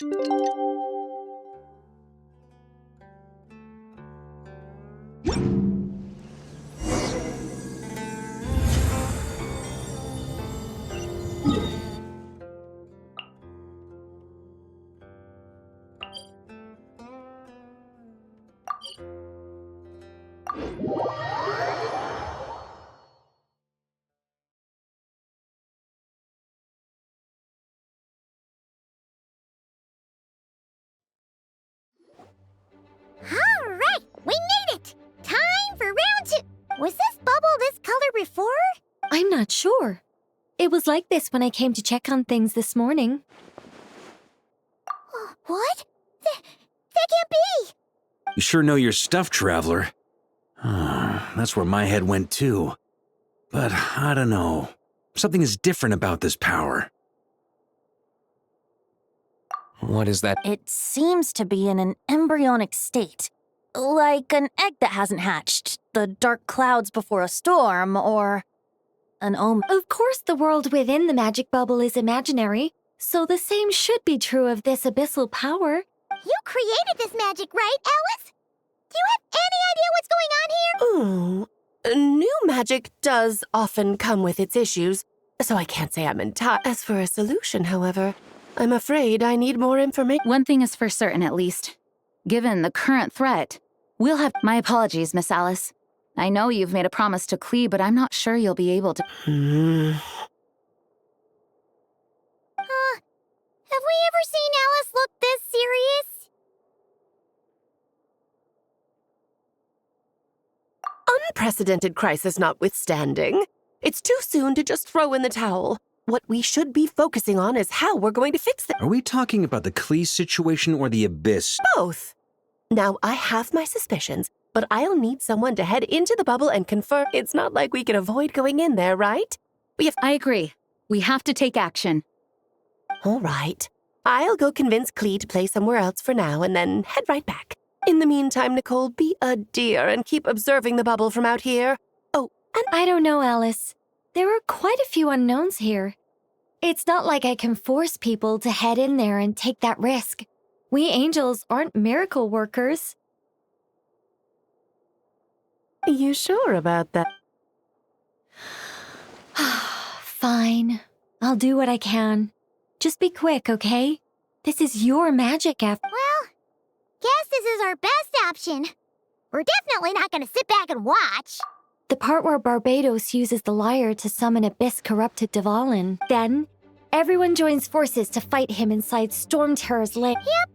Alright, we made it! Time for round 2! Was this bubble this color before? I'm not sure. It was like this when I came to check on things this morning. What? That can't be! You sure know your stuff, Traveler. That's where my head went too. But I don't know. Something is different about this power. What is that? It seems to be in an embryonic state. Like an egg that hasn't hatched, the dark clouds before a storm, or an omen. Of course the world within the magic bubble is imaginary, so the same should be true of this abyssal power. You created this magic, right, Alice? Do you have any idea what's going on here? Ooh, new magic does often come with its issues, so I can't say I'm entirely. As for a solution, however, I'm afraid I need more information. One thing is for certain, at least. Given the current threat, we'll have— My apologies, Miss Alice. I know you've made a promise to Klee, but I'm not sure you'll be able to— Have we ever seen Alice look this serious? Unprecedented crisis notwithstanding, it's too soon to just throw in the towel. What we should be focusing on is how we're going to fix this. Are we talking about the Klee situation or the Abyss? Both. Now, I have my suspicions, but I'll need someone to head into the bubble and confirm. It's not like we can avoid going in there, right? I agree. We have to take action. All right. I'll go convince Klee to play somewhere else for now and then head right back. In the meantime, Nicole, be a dear and keep observing the bubble from out here. Oh, and I don't know, Alice. There are quite a few unknowns here. It's not like I can force people to head in there and take that risk. We angels aren't miracle workers. You sure about that? Fine. I'll do what I can. Just be quick, okay? This is your magic Well, guess this is our best option. We're definitely not gonna sit back and watch. The part where Barbados uses the lyre to summon Abyss-corrupted Dvalin. Then, everyone joins forces to fight him inside Storm Terror's lair. Yep,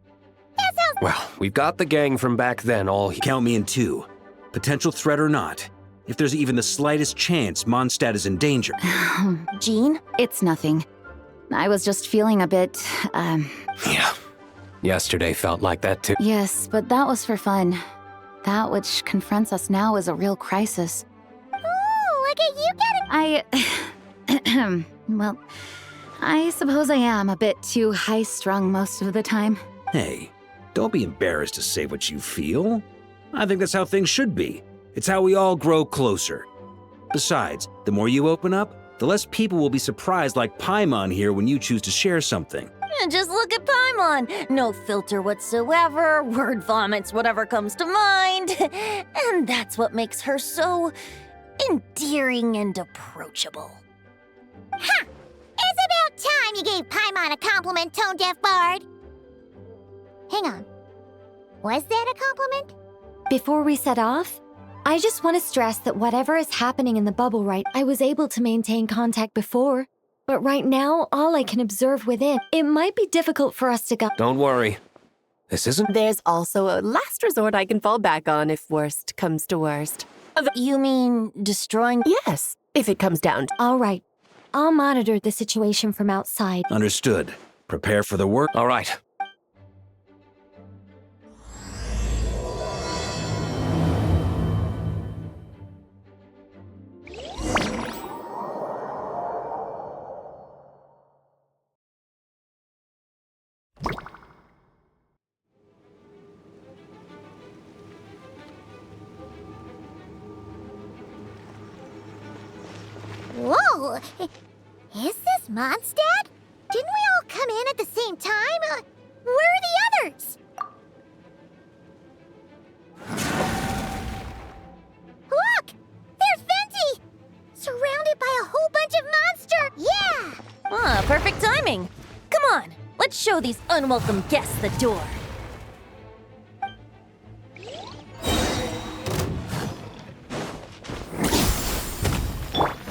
that sounds— Well, we've got the gang from back then all here. Count me in two. Potential threat or not. If there's even the slightest chance Mondstadt is in danger. Jean? It's nothing. I was just feeling a bit, Yeah. Yesterday felt like that too. Yes, but that was for fun. That which confronts us now is a real crisis. Ooh, look at you getting— Well, I suppose I am a bit too high-strung most of the time. Hey, don't be embarrassed to say what you feel. I think that's how things should be. It's how we all grow closer. Besides, the more you open up, the less people will be surprised like Paimon here when you choose to share something. And just look at Paimon. No filter whatsoever, word vomits whatever comes to mind. And that's what makes her so endearing and approachable. Ha! It's about time you gave Paimon a compliment, tone-deaf bard. Hang on. Was that a compliment? Before we set off, I just want to stress that whatever is happening in the bubble right, I was able to maintain contact before. But right now, all I can observe within, it might be difficult for us to go. Don't worry. This isn't— There's also a last resort I can fall back on if worst comes to worst. You mean destroying— Yes, if it comes down to— All right. I'll monitor the situation from outside. Understood. Prepare for the work. All right. Whoa! Is this Mondstadt? Didn't we all come in at the same time? Where are the others? Look! There's Venti! Surrounded by a whole bunch of monsters! Yeah! Ah, perfect timing. Come on, let's show these unwelcome guests the door.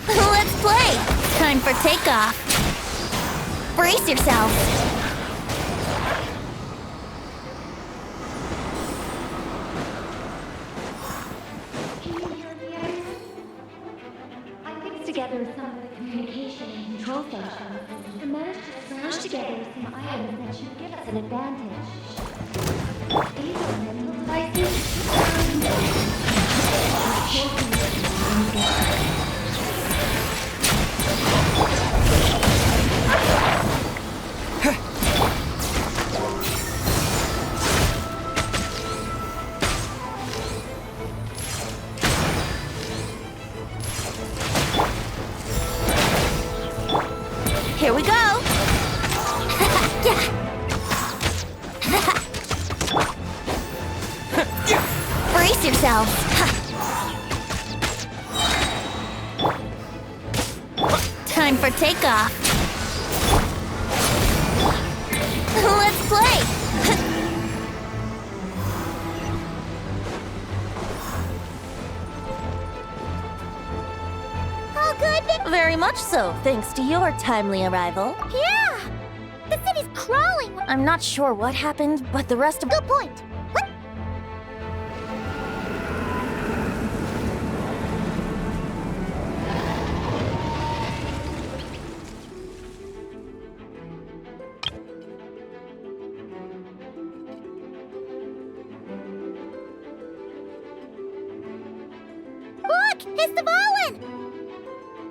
Let's play! Time for takeoff. Brace yourselves. I fixed together some of the communication and control functions and managed to smash together some items that should give us an advantage. These are mental devices. Here we go! Brace yourselves! Time for takeoff! Let's play! All good? Very much so, thanks to your timely arrival. Yeah! The city's crawling! I'm not sure what happened, but the rest of— Good point! What? Look! It's the Volin!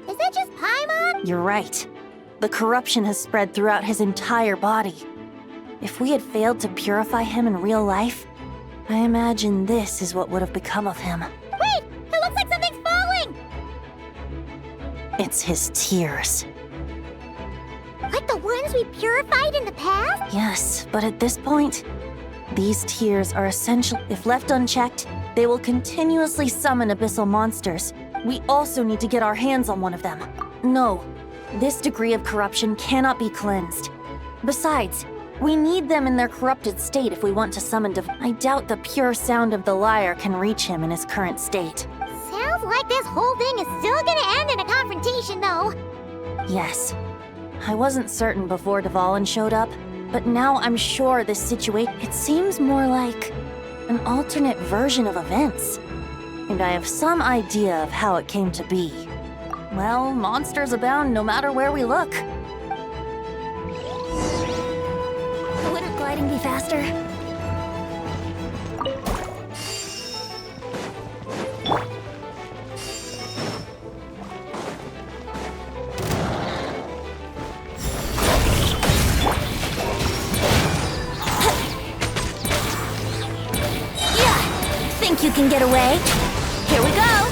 Is that just Paimon? You're right. The corruption has spread throughout his entire body. If we had failed to purify him in real life, I imagine this is what would have become of him. Wait! It looks like something's falling! It's his tears. Like the ones we purified in the past? Yes, but at this point, these tears are essential. If left unchecked, they will continuously summon abyssal monsters. We also need to get our hands on one of them. No, this degree of corruption cannot be cleansed. Besides, we need them in their corrupted state if we want to summon I doubt the pure sound of the lyre can reach him in his current state. Sounds like this whole thing is still gonna end in a confrontation, though. Yes. I wasn't certain before Dvalin showed up, but now I'm sure this situation— it seems more like an alternate version of events. And I have some idea of how it came to be. Well, monsters abound no matter where we look. Wouldn't gliding be faster? Yeah! Think you can get away? Here we go!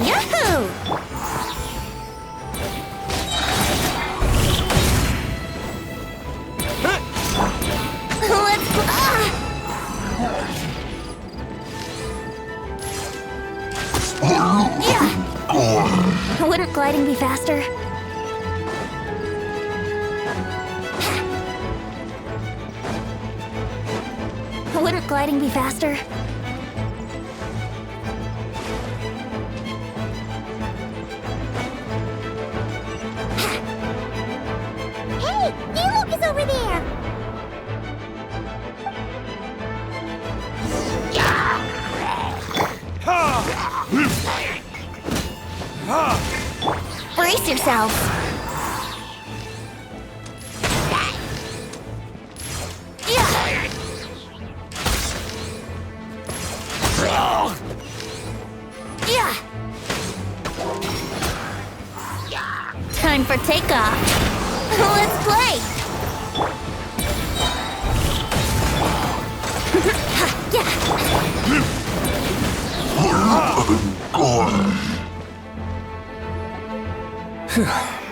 Yahoo! Let's Yeah! Wouldn't gliding be faster? Wouldn't gliding be faster? Hey! Niluk is over there! yourselves. Time for takeoff. Let's play.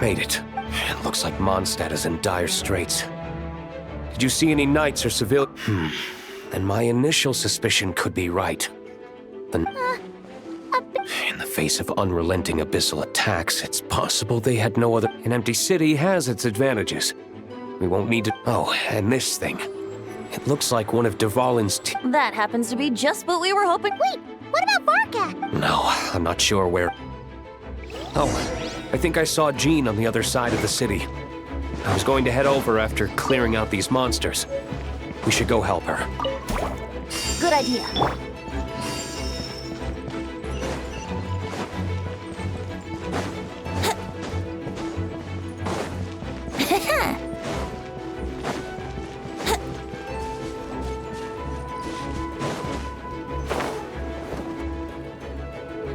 Made it. It looks like Mondstadt is in dire straits. Did you see any knights or civilians? Then my initial suspicion could be right. In the face of unrelenting abyssal attacks, it's possible they had no other. An empty city has its advantages. We won't need to. Oh, and this thing. It looks like one of Dvalin's. That happens to be just what we were hoping. Wait, what about Varka? No, I'm not sure where. Oh, I think I saw Jean on the other side of the city. I was going to head over after clearing out these monsters. We should go help her. Good idea.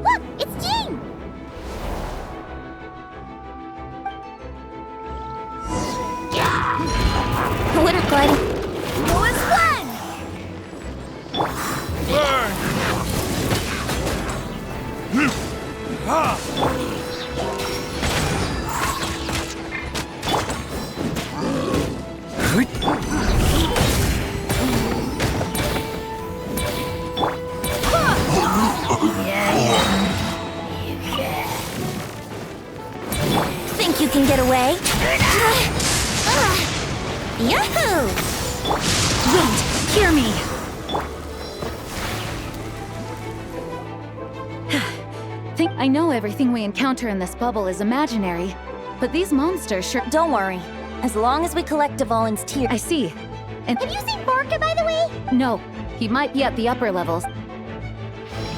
Look, it's Jean! Winter gliding. Lowest one! Think you can get away? Yahoo! Wait, hear me. I know everything we encounter in this bubble is imaginary, but these monsters sure. Don't worry. As long as we collect Dvalin's tears. I see. And Have you seen Varka, by the way? no, he might be at the upper levels.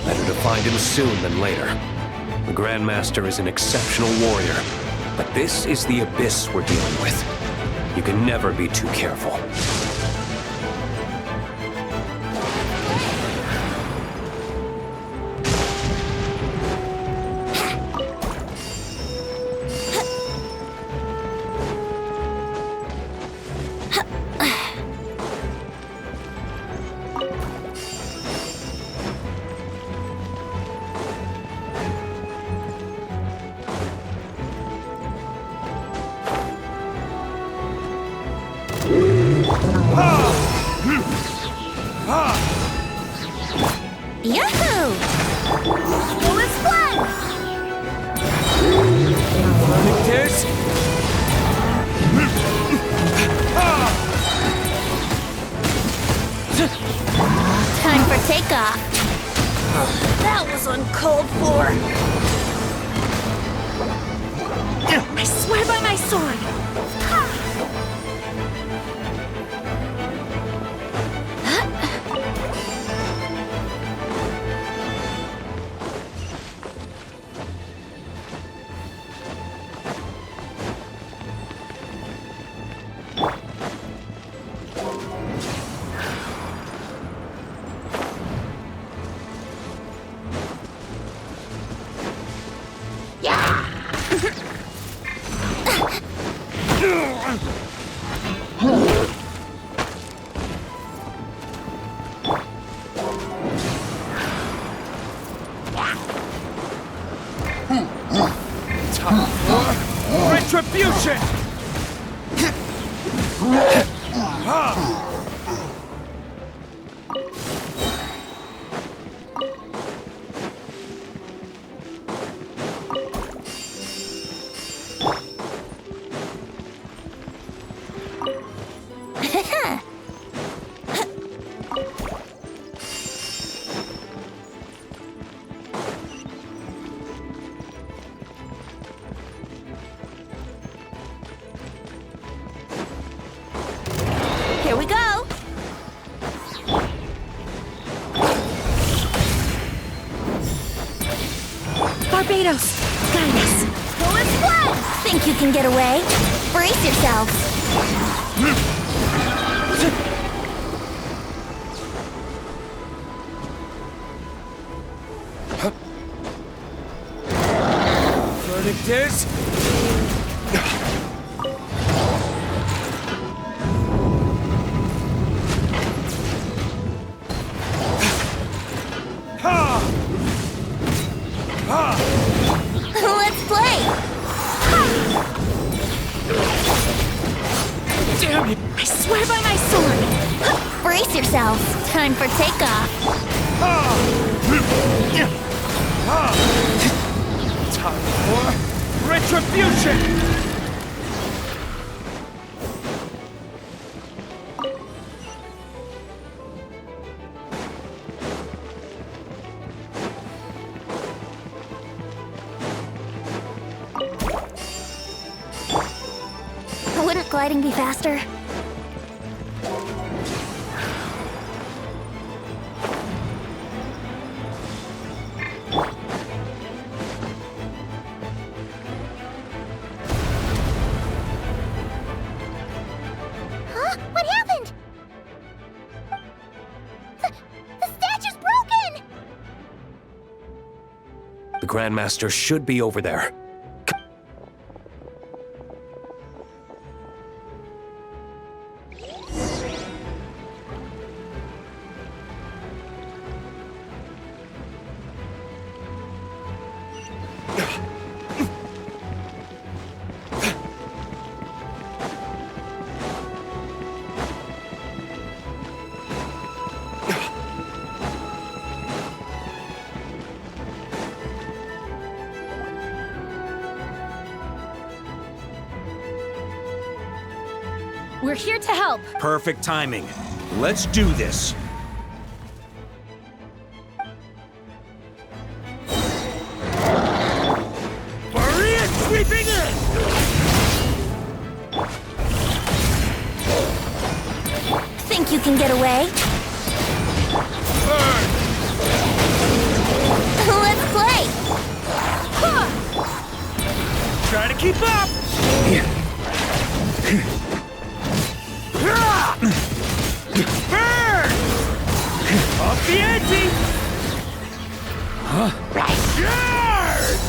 Better to find him soon than later. The Grandmaster is an exceptional warrior, but this is the abyss we're dealing with. You can never be too careful. Yahoo! Lowest one! Time for takeoff. That was uncalled for. I swear by my sword. Retribution! Here we go. Barbados, guide us. Lowest one! Think you can get away? Brace yourself. Verdict is... Let's play! Damn it! I swear by my sword! Brace yourself. Time for takeoff. Time for retribution! Wouldn't gliding be faster? Huh? What happened? The statue's broken! The Grandmaster should be over there. We're here to help. Perfect timing. Let's do this. Maria sweeping in! Think you can get away? Burn! Let's play! Try to keep up! Burn! Off the ante! Charge!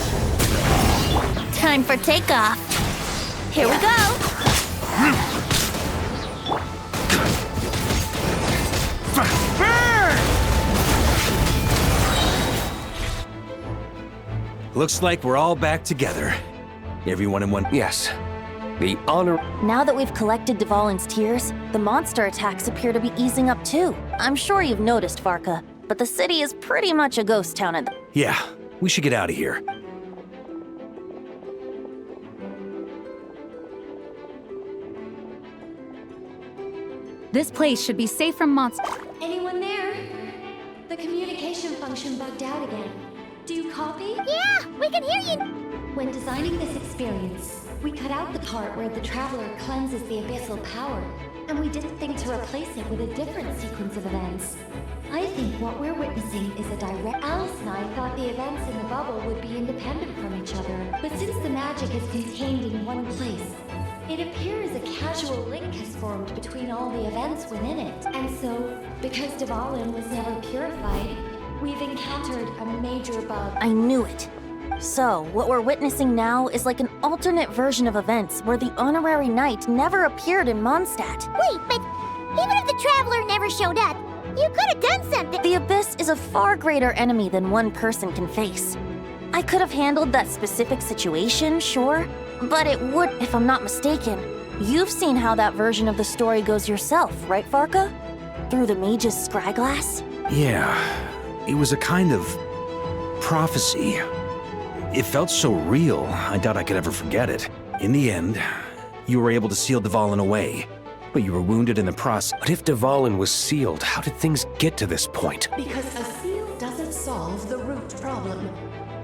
Time for takeoff. Here we go. Burn! Looks like we're all back together. Everyone in one. Yes. The honor... Now that we've collected Dvalin's tears, the monster attacks appear to be easing up too. I'm sure you've noticed, Varka, but the city is pretty much a ghost town at the... Yeah, we should get out of here. This place should be safe from monsters. Anyone there? The communication function bugged out again. Do you copy? Yeah, we can hear you! When designing this experience, we cut out the part where the Traveler cleanses the abyssal power, and we didn't think to replace it with a different sequence of events. I think what we're witnessing is a direct... Alice and I thought the events in the bubble would be independent from each other, but since the magic is contained in one place, it appears a casual link has formed between all the events within it. And so, because Dvalin was never purified, we've encountered a major bug. I knew it. So, what we're witnessing now is like an alternate version of events where the honorary knight never appeared in Mondstadt. Wait, but even if the Traveler never showed up, you could have done something! The Abyss is a far greater enemy than one person can face. I could have handled that specific situation, sure, but it would, if I'm not mistaken. You've seen how that version of the story goes yourself, right, Varka? Through the mage's scryglass? Yeah, it was a kind of prophecy. It felt so real, I doubt I could ever forget it. In the end, you were able to seal Dvalin away, but you were wounded in the process. But if Dvalin was sealed, how did things get to this point? Because a seal doesn't solve the root problem.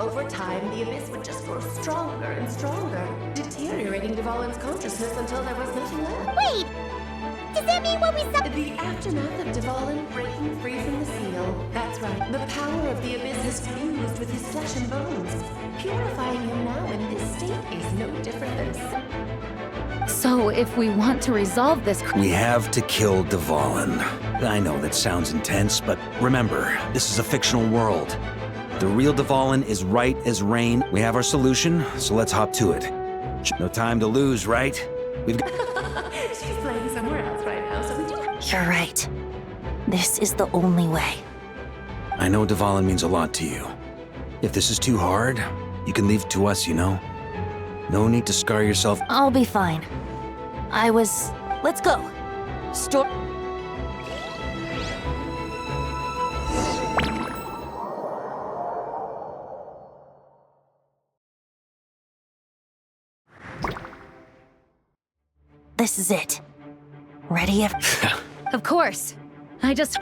Over time, the Abyss would just grow stronger and stronger, deteriorating Dvalin's consciousness until there was nothing left. Wait! Does that mean what we saw? The aftermath of Dvalin breaking free from the seal, that's right. The power of the abyss has fused with his flesh and bones. Purifying him now in this state is no different than... So, if we want to resolve this, We have to kill Dvalin. I know that sounds intense, but remember, this is a fictional world. The real Dvalin is right as rain. We have our solution, so let's hop to it. No time to lose, right? We've got... She's playing somewhere else right now, so we do... You're right. This is the only way. I know Dvalin means a lot to you. If this is too hard, you can leave it to us, you know? No need to scar yourself. I'll be fine. Let's go. This is it. Ready? of course. I just...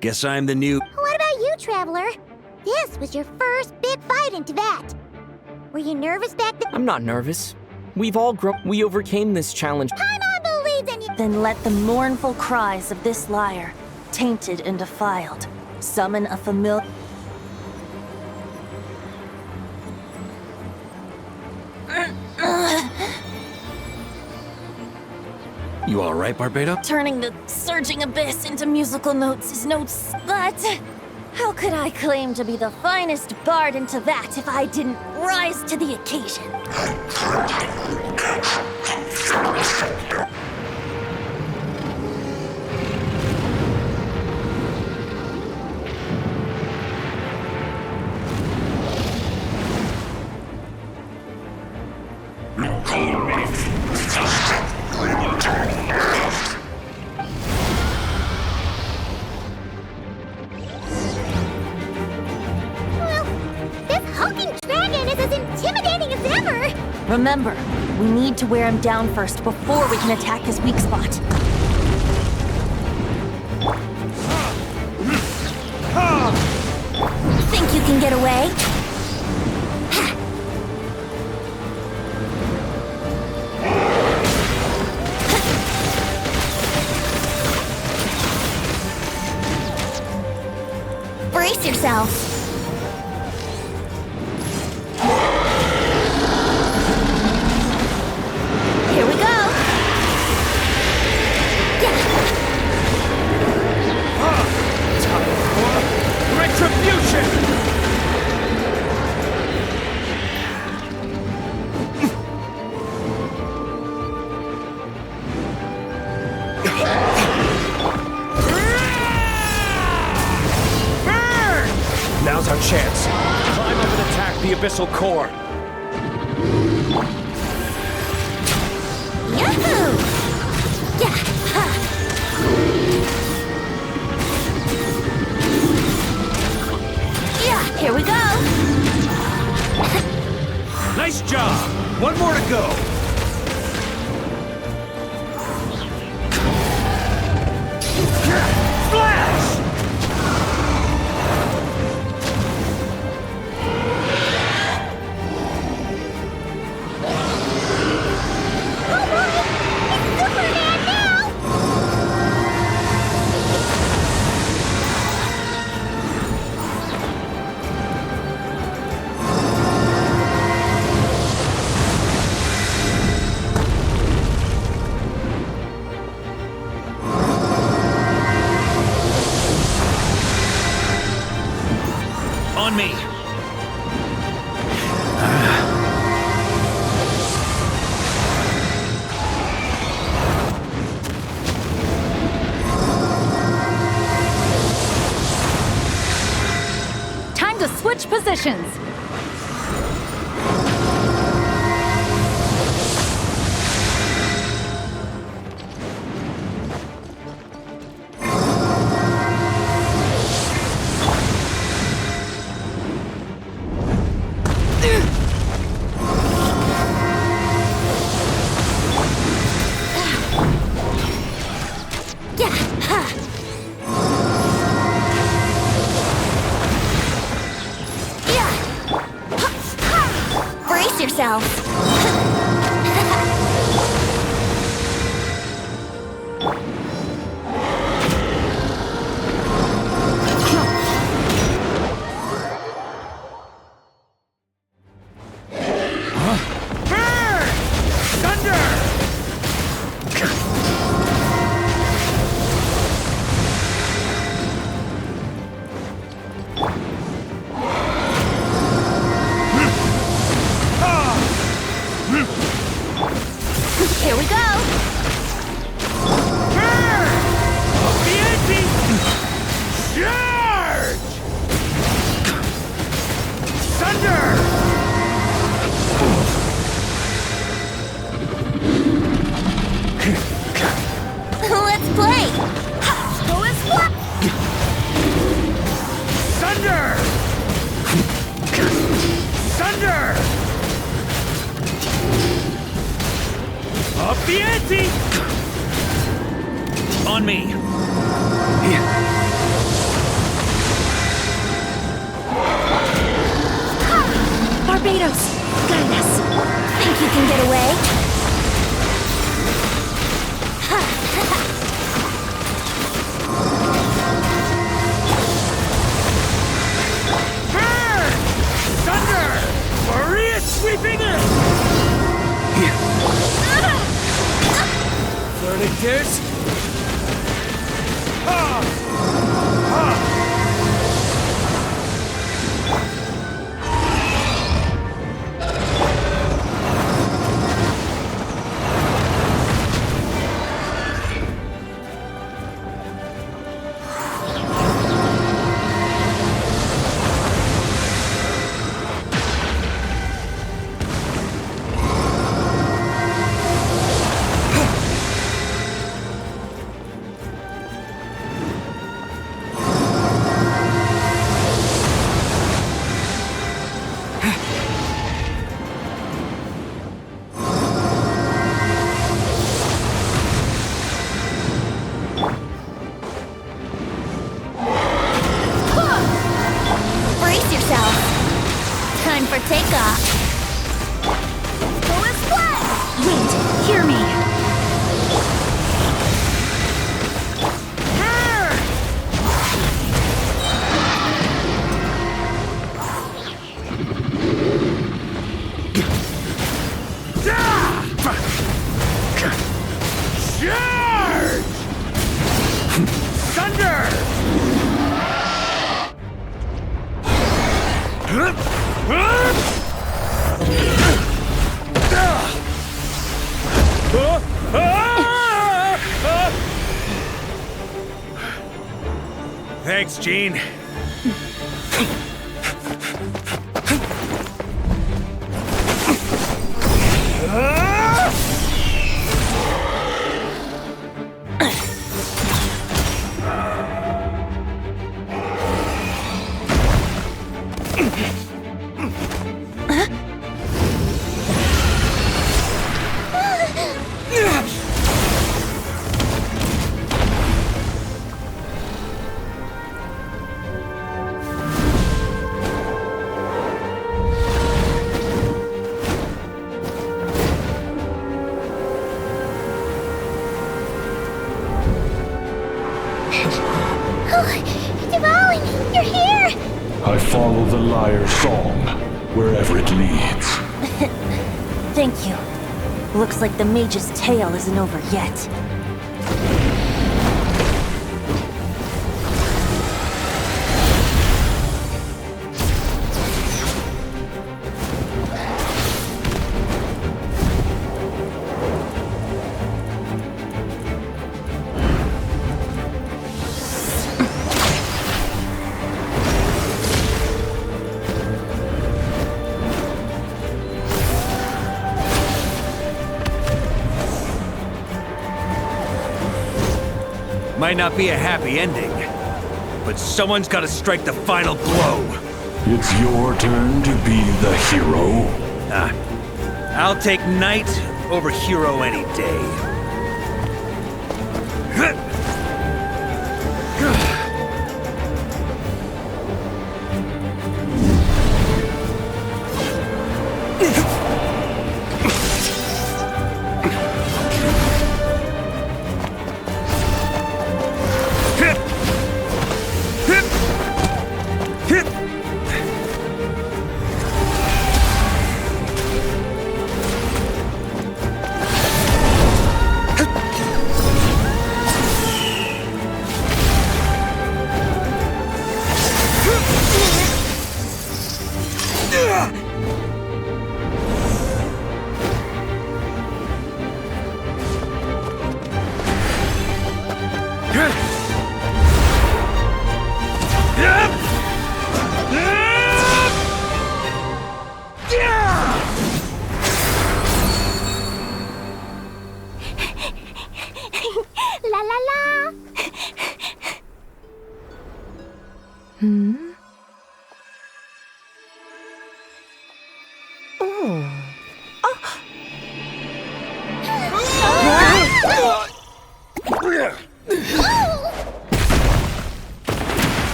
Guess I'm the new... What about you, Traveler? This was your first big fight in Tibet. Were you nervous back then? I'm not nervous. We've all we overcame this challenge. Paimon believes in you. Then let the mournful cries of this liar, tainted and defiled, summon a familiar... You all right, Barbato? Turning the surging abyss into musical notes is but how could I claim to be the finest bard in Tibet if I didn't rise to the occasion? Remember, we need to wear him down first before we can attack his weak spot. Think you can get away? Brace yourself. Now's our chance. Climb up and attack the abyssal core. Yahoo! Yeah! Ha! Yeah, here we go! Nice job! One more to go! Flash! On me! Time to switch positions. Yourself. Thunder! Thunder! Up the ante! On me. Barbados, guide us. Think you can get away? Burn! Thunder! Maria sweeping in! Furniture. Brace yourself. Time for takeoff. Full splat! Wait, hear me. Charge! Thunder! Thanks, Gene. Devouring, you're here! I follow the lyre's song, wherever it leads. Thank you. Looks like the mage's tale isn't over yet. Might not be a happy ending, but someone's gotta strike the final blow. It's your turn to be the hero. I'll take knight over hero any day.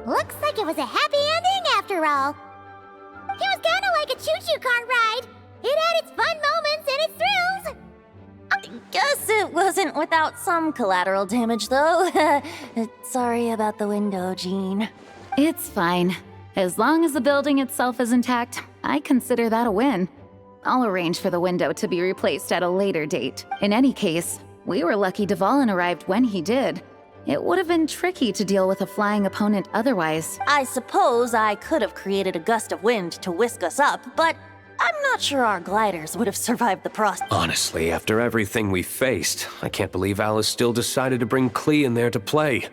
Looks like it was a happy ending after all. It was kinda like a choo-choo car ride. It had its fun moments and its thrills. I guess it wasn't without some collateral damage, though. Sorry about the window, Jean. It's fine. As long as the building itself is intact, I consider that a win. I'll arrange for the window to be replaced at a later date. In any case, we were lucky Dvalin arrived when he did. It would have been tricky to deal with a flying opponent otherwise. I suppose I could have created a gust of wind to whisk us up, but I'm not sure our gliders would have survived the process. Honestly, after everything we faced, I can't believe Alice still decided to bring Klee in there to play.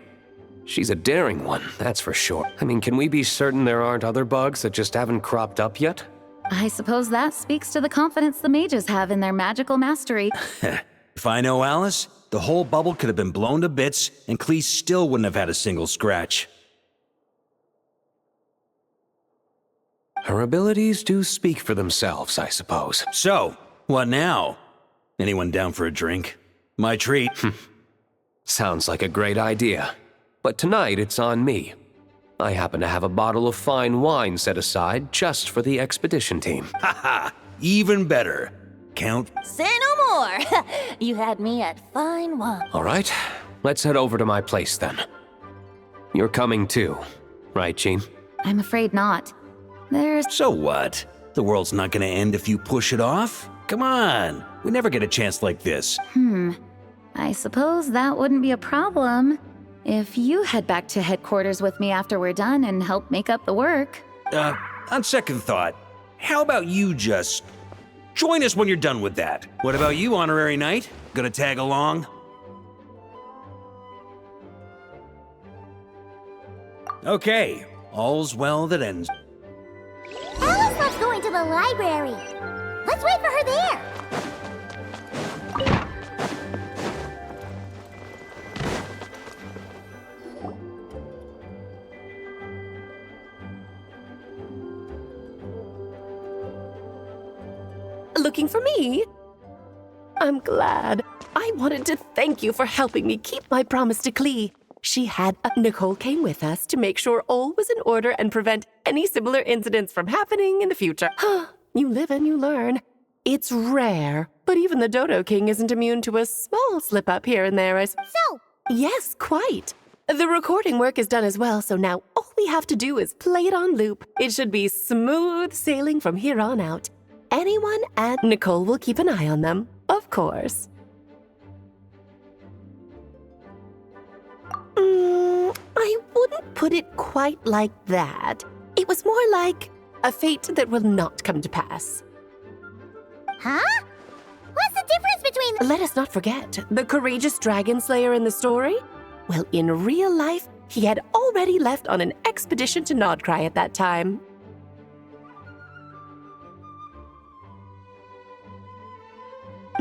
She's a daring one, that's for sure. I mean, can we be certain there aren't other bugs that just haven't cropped up yet? I suppose that speaks to the confidence the mages have in their magical mastery. If I know Alice, the whole bubble could have been blown to bits, and Klee still wouldn't have had a single scratch. Her abilities do speak for themselves, I suppose. So, what now? Anyone down for a drink? My treat. Sounds like a great idea. But tonight it's on me. I happen to have a bottle of fine wine set aside just for the expedition team. Haha, even better. Count. Say no more! You had me at fine wine. All right, let's head over to my place then. You're coming too, right, Jean? I'm afraid not. There's... So what? The world's not gonna end if you push it off? Come on, we never get a chance like this. I suppose that wouldn't be a problem if you head back to headquarters with me after we're done and help make up the work. On second thought, how about you just join us when you're done with that? What about you, Honorary Knight? Gonna tag along? Okay, all's well that ends. Alice loves going to the library. Let's wait for her there. Looking for me? I'm glad. I wanted to thank you for helping me keep my promise to Klee. She had... Nicole came with us to make sure all was in order and prevent any similar incidents from happening in the future. You live and you learn. It's rare, but even the Dodo King isn't immune to a small slip-up here and there. So, Yes, quite. The recording work is done as well, so now all we have to do is play it on loop. It should be smooth sailing from here on out. Anyone and Nicole will keep an eye on them, of course. I wouldn't put it quite like that. It was more like a fate that will not come to pass. huh? What's the difference between Let us not forget the courageous dragon slayer in the story. Well, in real life, he had already left on an expedition to Nod-Krai at that time.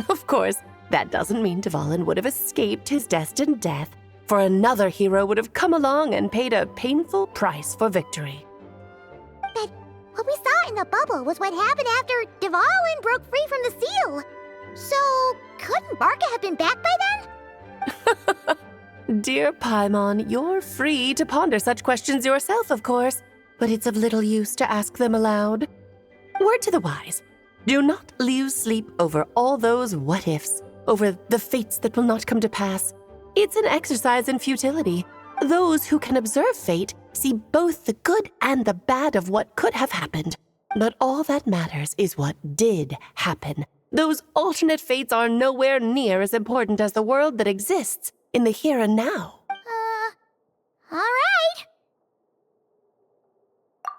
Of course, that doesn't mean Dvalin would have escaped his destined death, for another hero would have come along and paid a painful price for victory. What we saw in the bubble was what happened after Dvalin broke free from the seal. So, couldn't Barca have been back by then? Dear Paimon, you're free to ponder such questions yourself, of course, but it's of little use to ask them aloud. Word to the wise, do not lose sleep over all those what-ifs, over the fates that will not come to pass. It's an exercise in futility. Those who can observe fate see both the good and the bad of what could have happened. But all that matters is what did happen. Those alternate fates are nowhere near as important as the world that exists in the here and now. All right.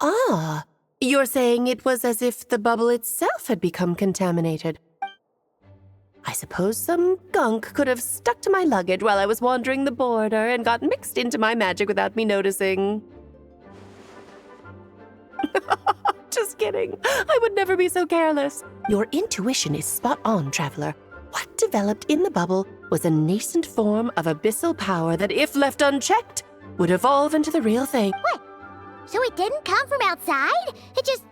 Ah, you're saying it was as if the bubble itself had become contaminated. I suppose some gunk could have stuck to my luggage while I was wandering the border and got mixed into my magic without me noticing. Just kidding. I would never be so careless. Your intuition is spot on, Traveler. What developed in the bubble was a nascent form of abyssal power that, if left unchecked, would evolve into the real thing. What? So it didn't come from outside? It just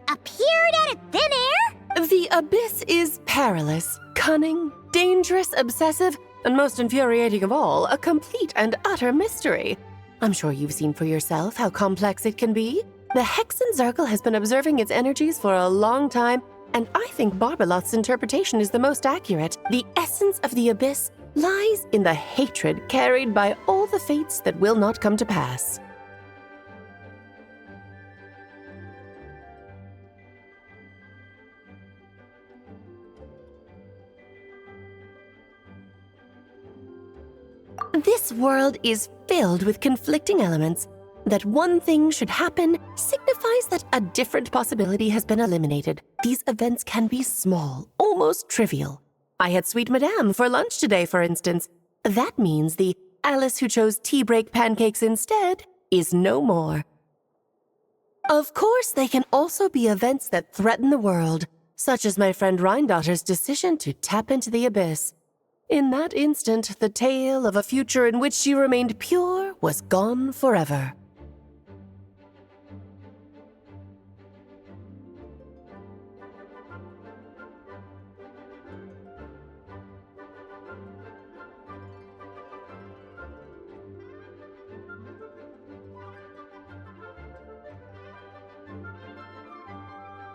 appeared out of thin air? The abyss is perilous, cunning, dangerous, obsessive, and most infuriating of all, a complete and utter mystery. I'm sure you've seen for yourself how complex it can be. The Hexen Circle has been observing its energies for a long time, and I think Barbalot's interpretation is the most accurate. The essence of the abyss lies in the hatred carried by all the fates that will not come to pass. This world is filled with conflicting elements. That one thing should happen signifies that a different possibility has been eliminated. These events can be small, almost trivial. I had Sweet Madame for lunch today, for instance. That means the Alice who chose tea break pancakes instead is no more. Of course, they can also be events that threaten the world, such as my friend Rhindotter's decision to tap into the abyss. In that instant, the tale of a future in which she remained pure was gone forever.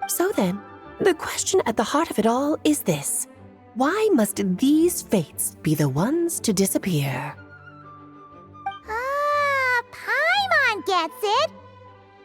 So then, the question at the heart of it all is this. Why must these fates be the ones to disappear? Ah, Paimon gets it!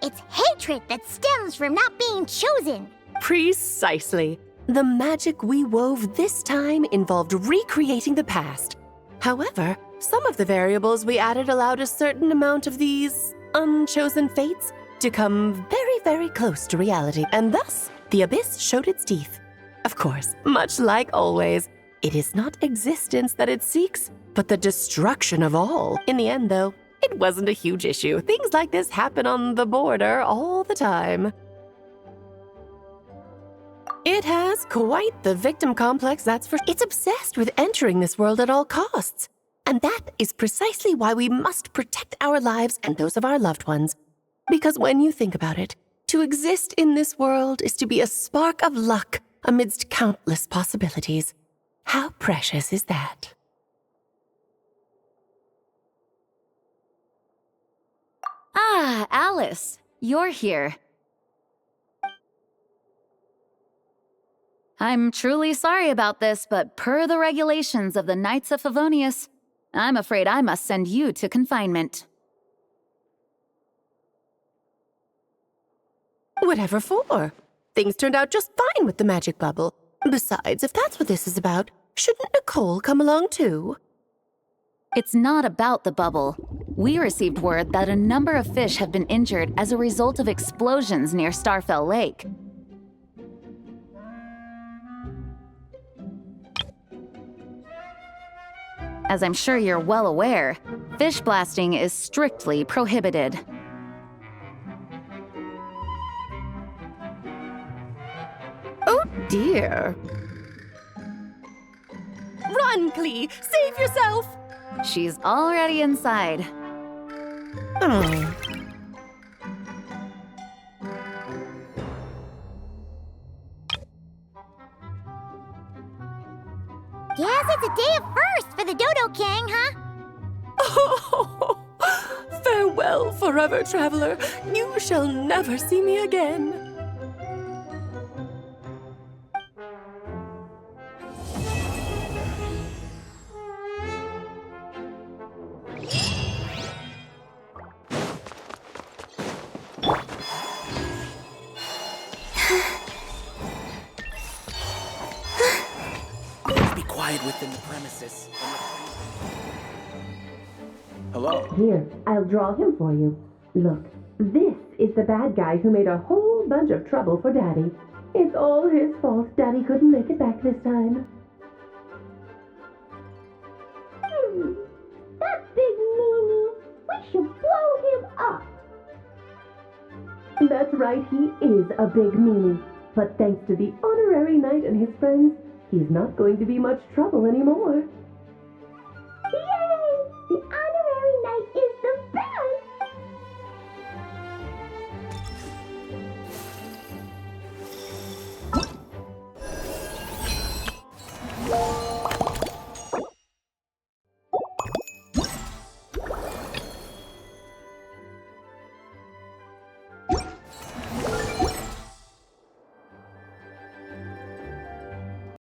It's hatred that stems from not being chosen. Precisely. The magic we wove this time involved recreating the past. However, some of the variables we added allowed a certain amount of these unchosen fates to come very, very close to reality, and thus, the abyss showed its teeth. Of course, much like always, it is not existence that it seeks, but the destruction of all. In the end, though, it wasn't a huge issue. Things like this happen on the border all the time. It has quite the victim complex, that's for sure. It's obsessed with entering this world at all costs. And that is precisely why we must protect our lives and those of our loved ones. Because when you think about it, to exist in this world is to be a spark of luck amidst countless possibilities. How precious is that? Ah, Alice, you're here. I'm truly sorry about this, but per the regulations of the Knights of Favonius, I'm afraid I must send you to confinement. Whatever for? Things turned out just fine with the magic bubble. Besides, if that's what this is about, shouldn't Nicole come along too? It's not about the bubble. We received word that a number of fish have been injured as a result of explosions near Starfell Lake. As I'm sure you're well aware, fish blasting is strictly prohibited. Oh dear. Run, Klee! Save yourself! She's already inside. Oh. Guess it's a day of first for the Dodo King, huh? Oh, farewell, forever traveler. You shall never see me again. Within the premises. Hello? Here, I'll draw him for you. Look, this is the bad guy who made a whole bunch of trouble for Daddy. It's all his fault Daddy couldn't make it back this time. That big meanie. We should blow him up. That's right, he is a big meanie. But thanks to the honorary knight and his friends, he's not going to be much trouble anymore.